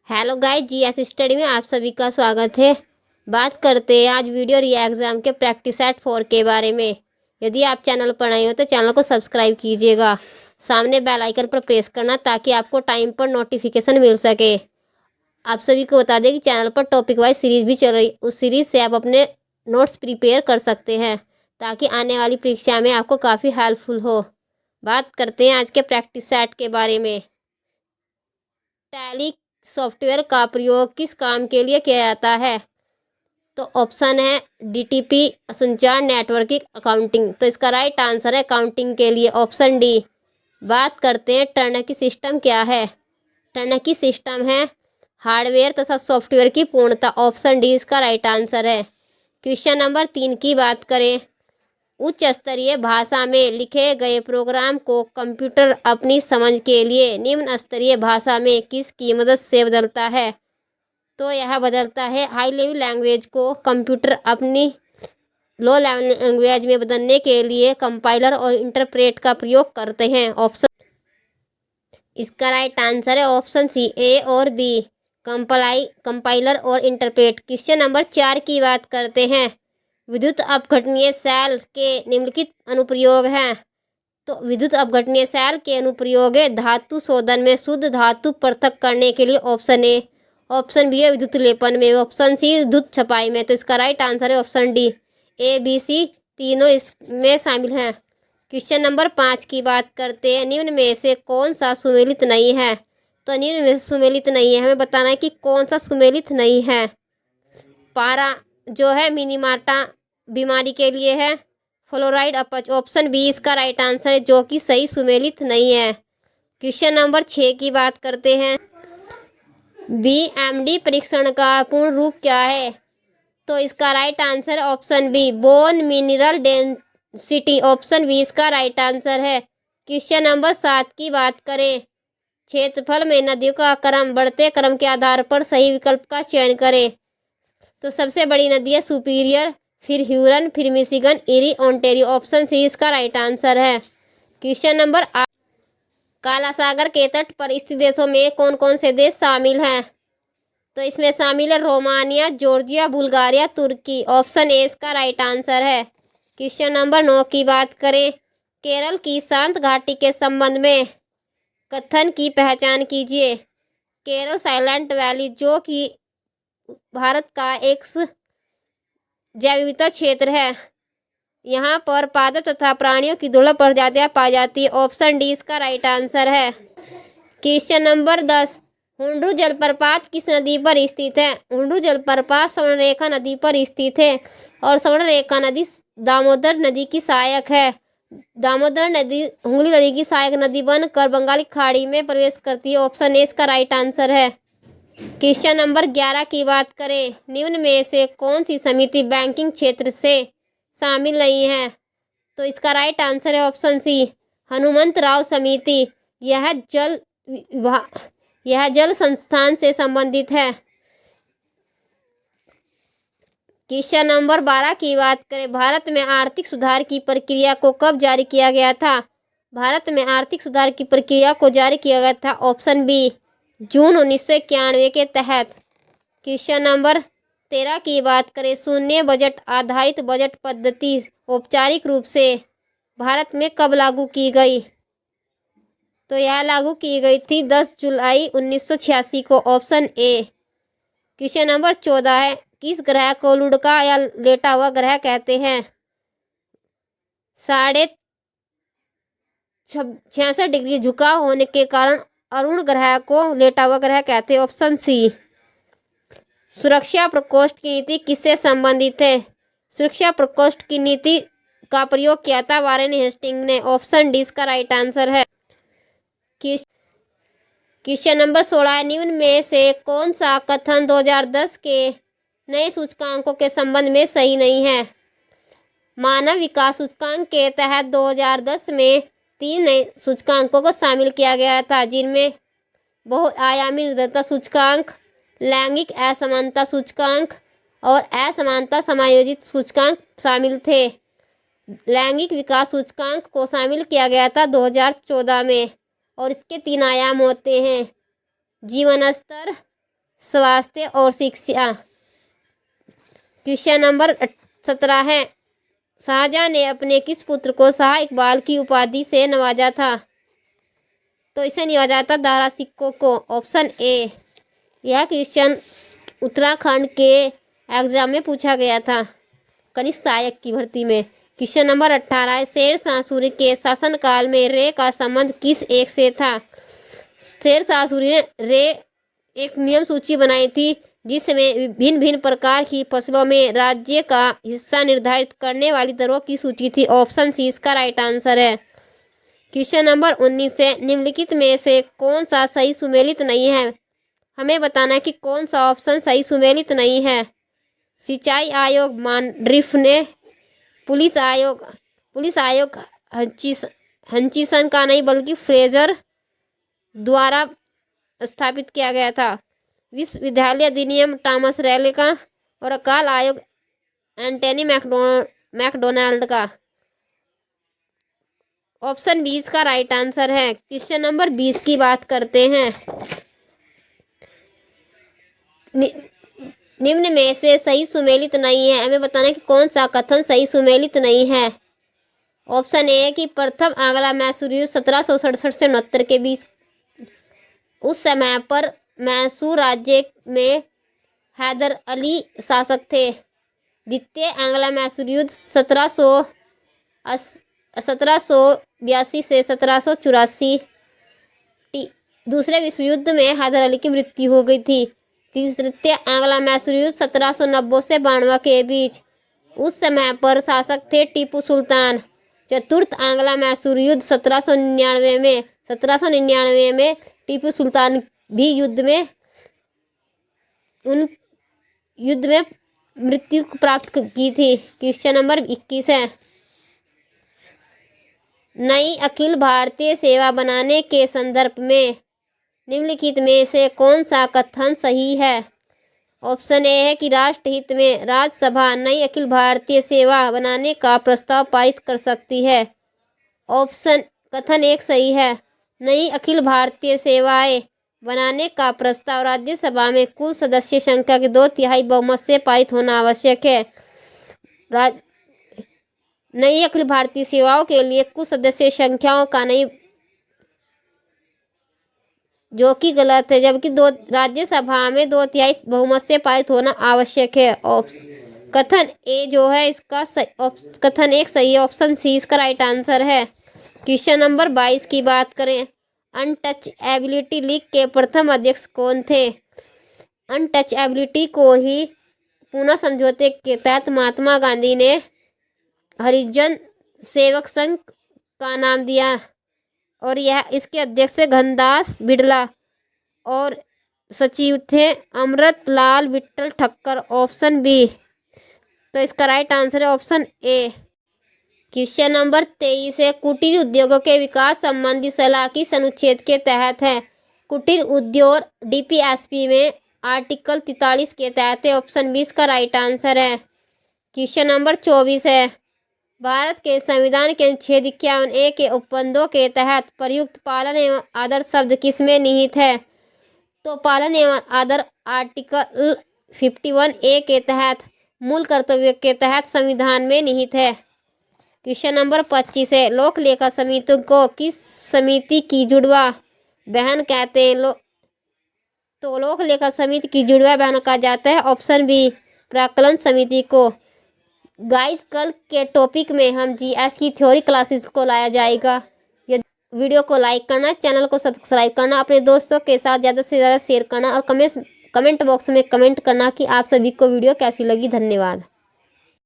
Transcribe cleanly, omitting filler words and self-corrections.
Hello guys, GS study में आप सभी का स्वागत है। बात करते हैं आज वीडियो री एग्ज़ाम के प्रैक्टिस सेट 4 के बारे में। यदि आप चैनल पर नए हो तो चैनल को सब्सक्राइब कीजिएगा, सामने बेल आइकन पर प्रेस करना ताकि आपको टाइम पर नोटिफिकेशन मिल सके। आप सभी को बता दें कि चैनल पर टॉपिक वाइज सीरीज़ भी चल रही, उस सीरीज़ से आप अपने नोट्स प्रिपेयर कर सकते हैं ताकि आने वाली परीक्षा में आपको काफ़ी हेल्पफुल हो। बात करते हैं आज के प्रैक्टिस सेट के बारे में। टैली सॉफ्टवेयर का प्रयोग किस काम के लिए किया जाता है? तो ऑप्शन है डीटीपी, संचार नेटवर्किंग, अकाउंटिंग। तो इसका राइट आंसर है अकाउंटिंग के लिए, ऑप्शन डी। बात करते हैं टर्नकी सिस्टम क्या है? टर्नकी सिस्टम है हार्डवेयर तथा सॉफ्टवेयर की पूर्णता, ऑप्शन डी इसका राइट आंसर है। क्वेश्चन नंबर 3 की बात करें। उच्च स्तरीय भाषा में लिखे गए प्रोग्राम को कंप्यूटर अपनी समझ के लिए निम्न स्तरीय भाषा में किसकी मदद से बदलता है? तो यह बदलता है हाई लेवल लैंग्वेज को कंप्यूटर अपनी लो लेवल लैंग्वेज में बदलने के लिए कंपाइलर और इंटरप्रेट का प्रयोग करते हैं, ऑप्शन इसका राइट आंसर है ऑप्शन सी, ए और बी, कंपाइलर और इंटरप्रेट। क्वेश्चन नंबर 4 की बात करते हैं। विद्युत अपघटनीय सेल के निम्नलिखित अनुप्रयोग हैं। तो विद्युत अपघटनीय सेल के अनुप्रयोग है धातु शोधन में शुद्ध धातु पृथक करने के लिए, ऑप्शन ए। ऑप्शन बी है विद्युत लेपन में, ऑप्शन सी विद्युत छपाई में। तो इसका राइट आंसर है option D, A B C तीनों इसमें शामिल हैं। क्वेश्चन नंबर 5 की बात करते हैं। निम्न में से कौन सा सुमेलित नहीं है? तो निम्न में सुमेलित नहीं है, हमें बताना है कि कौन सा सुमेलित नहीं है। पारा जो है मिनीमाटा बीमारी के लिए है, फ्लोराइड अपच, ऑप्शन बी इसका राइट आंसर है, जो कि सही सुमेलित नहीं है। क्वेश्चन नंबर 6 की बात करते हैं। बीएमडी परीक्षण का पूर्ण रूप क्या है? तो इसका right answer option B, bone mineral density, option B इसका राइट आंसर है। क्वेश्चन नंबर 7 की बात करें। क्षेत्रफल में नदियों का क्रम बढ़ते क्रम के आधार पर सही विकल्प का चयन करें। तो सबसे बड़ी नदी है सुपीरियर, फिर ह्यूरन, फिर Michigan, eri, Ontario, option C इसका राइट आंसर है। क्वेश्चन नंबर 8, काला सागर के तट पर स्थित देशों में कौन कौन से देश शामिल हैं? तो इसमें शामिल है रोमानिया, जॉर्जिया, बुल्गारिया, तुर्की, ऑप्शन ए इसका राइट आंसर है। क्वेश्चन नंबर 9 की बात करें। केरल की शांत घाटी के संबंध में कथन की पहचान कीजिए। केरल साइलेंट वैली, जो कि भारत का एक जैव विविधता क्षेत्र है, यहाँ पर पादप तथा प्राणियों की दुर्लभ प्रजातियां पाई जाती है, ऑप्शन डी इसका राइट आंसर है। क्वेश्चन नंबर 10, हुंडरू जलप्रपात किस नदी पर स्थित है? हुंडरू जलप्रपात स्वर्णरेखा नदी पर स्थित है और स्वर्णरेखा नदी दामोदर नदी की सहायक है। दामोदर नदी हुगली नदी की सहायक नदी बनकर बंगाली खाड़ी में प्रवेश करती है, ऑप्शन ए इसका राइट आंसर है। क्वेश्चन नंबर 11 की बात करें। निम्न में से कौन सी समिति बैंकिंग क्षेत्र से शामिल नहीं है? तो इसका राइट आंसर है ऑप्शन सी, हनुमंतराव समिति। यह जल संस्थान से संबंधित है। क्वेश्चन नंबर 12 की बात करें। भारत में आर्थिक सुधार की प्रक्रिया को कब जारी किया गया था? भारत में आर्थिक सुधार की प्रक्रिया को जारी किया गया था, ऑप्शन बी, जून 1991 के तहत। क्वेश्चन नंबर 13 की बात करें। शून्य बजट आधारित बजट पद्धति औपचारिक रूप से भारत में कब लागू की गई? तो यह लागू की गई थी 10 जुलाई 1986 को, ऑप्शन ए। क्वेश्चन नंबर 14 है। किस ग्रह को लुढ़का या लेटा हुआ ग्रह कहते हैं? 66.5 डिग्री झुकाव होने के कारण अरुण ग्रह को लेटा हुआ ग्रह कहते हैं, ऑप्शन सी। सुरक्षा प्रकोष्ठ की नीति किससे संबंधित है? सुरक्षा प्रकोष्ठ की नीति का प्रयोग किया था वारेन हेस्टिंग ने, ऑप्शन डी इसका राइट आंसर है। क्वेश्चन नंबर 16, निम्न में से कौन सा कथन 2010 के नए सूचकांकों के संबंध में सही नहीं है? मानव विकास सूचकांक के तहत 2010 में 3 नए सूचकांकों को शामिल किया गया था, जिनमें बहुआयामी निर्धनता सूचकांक, लैंगिक असमानता सूचकांक और असमानता समायोजित सूचकांक शामिल थे। लैंगिक विकास सूचकांक को शामिल किया गया था 2014 में और इसके 3 आयाम होते हैं: जीवन स्तर, स्वास्थ्य और शिक्षा। क्वेश्चन नंबर 17 है, शाहजहां ने अपने किस पुत्र को शाह इकबाल की उपाधि से नवाजा था? तो इसे नवाजा था दारा सिक्कों को। Option A. यह क्वेश्चन उत्तराखंड के एग्जाम में पूछा गया था, कनिष्ठ सहायक की भर्ती में। क्वेश्चन नंबर 18 है, शेरशाह सूरी के शासनकाल में रे का संबंध किस एक से था? शेरशाह सूरी ने रे एक नियम सूची बनाई थी जिसमें भिन्न भिन्न प्रकार की फसलों में राज्य का हिस्सा निर्धारित करने वाली दरों की सूची थी। ऑप्शन सी इसका राइट आंसर है। क्वेश्चन नंबर 19 है, निम्नलिखित में से कौन सा सही सुमेलित नहीं है? हमें बताना है कि कौन सा ऑप्शन सही सुमेलित नहीं है। सिंचाई आयोग मानड्रिफ ने पुलिस आयोग हंचिसन का नहीं बल्कि फ्रेजर द्वारा स्थापित किया गया था। विश्वविद्यालय अधिनियम टॉमस रैले का और अकाल आयोग एंटनी मैकडोनाल्ड का। ऑप्शन 20 का राइट आंसर है। क्वेश्चन नंबर 20 की बात करते हैं, निम्न में से सही सुमेलित नहीं है। हमें बताना है कि कौन सा कथन सही सुमेलित नहीं है। ऑप्शन ए है कि प्रथम आंग्ला मैसूर युद्ध 1767 से 69 के बीच, उस समय पर मैसूर राज्य में हैदर अली शासक थे। द्वितीय आंग्ला मैसूर युद्ध 1782 से 1784। दूसरे विश्व युद्ध में हैदर अली की मृत्यु हो गई थी। तृतीय आंग्ला मैसूर युद्ध 1790 से 92 के बीच, उस समय पर शासक थे टीपू सुल्तान। चतुर्थ आंग्ला मैसूर युद्ध 1799 में टीपू सुल्तान भी युद्ध में मृत्यु प्राप्त की थी। क्वेश्चन नंबर 21 है, नई अखिल भारतीय सेवा बनाने के संदर्भ में निम्नलिखित में से कौन सा कथन सही है? ऑप्शन ए है कि राष्ट्रहित में राज्यसभा नई अखिल भारतीय सेवा बनाने का प्रस्ताव पारित कर सकती है। कथन एक सही है। नई अखिल भारतीय सेवाएं बनाने का प्रस्ताव राज्यसभा में कुल सदस्य संख्या के 2/3 बहुमत से पारित होना आवश्यक है। नई अखिल भारतीय सेवाओं के लिए कुल सदस्य संख्याओं का नहीं, जो कि गलत है, जबकि राज्यसभा में 2/3 बहुमत से पारित होना आवश्यक है। कथन ए जो है इसका कथन एक सही है। ऑप्शन सी इसका राइट आंसर है। क्वेश्चन नंबर 22 की बात करें, अनटचएबिलिटी लीग के प्रथम अध्यक्ष कौन थे? अनटचएबिलिटी को ही पूना समझौते के तहत महात्मा गांधी ने हरिजन सेवक संघ का नाम दिया और यह इसके अध्यक्ष घनदास बिड़ला और सचिव थे अमृतलाल विट्ठल ठक्कर। ऑप्शन बी, तो इसका राइट आंसर है ऑप्शन ए। क्वेश्चन नंबर 23 है, कुटीर उद्योगों के विकास संबंधी सलाह किस अनुच्छेद के तहत है? कुटीर उद्योग डीपीएसपी में आर्टिकल 43 के तहत है। ऑप्शन 20 का राइट आंसर है। क्वेश्चन नंबर 24 है, भारत के संविधान के अनुच्छेद 51A के उपबंधों के तहत प्रयुक्त पालन एवं आदर शब्द किसमें निहित है? तो पालन एवं आदर आर्टिकल 51A के तहत मूल कर्तव्य के तहत संविधान में निहित है। क्वेश्चन नंबर 25 है, लोक लेखा समिति को किस समिति की जुड़वा बहन कहते हैं? तो लोक लेखा समिति की जुड़वा बहन कहा जाता है। ऑप्शन बी, प्राक्कलन समिति को। गाइस, कल के टॉपिक में हम जीएस की थ्योरी क्लासेस को लाया जाएगा। ये वीडियो को लाइक करना, चैनल को सब्सक्राइब करना, अपने दोस्तों के साथ ज़्यादा से ज़्यादा शेयर करना और कमेंट बॉक्स में कमेंट करना कि आप सभी को वीडियो कैसी लगी। धन्यवाद।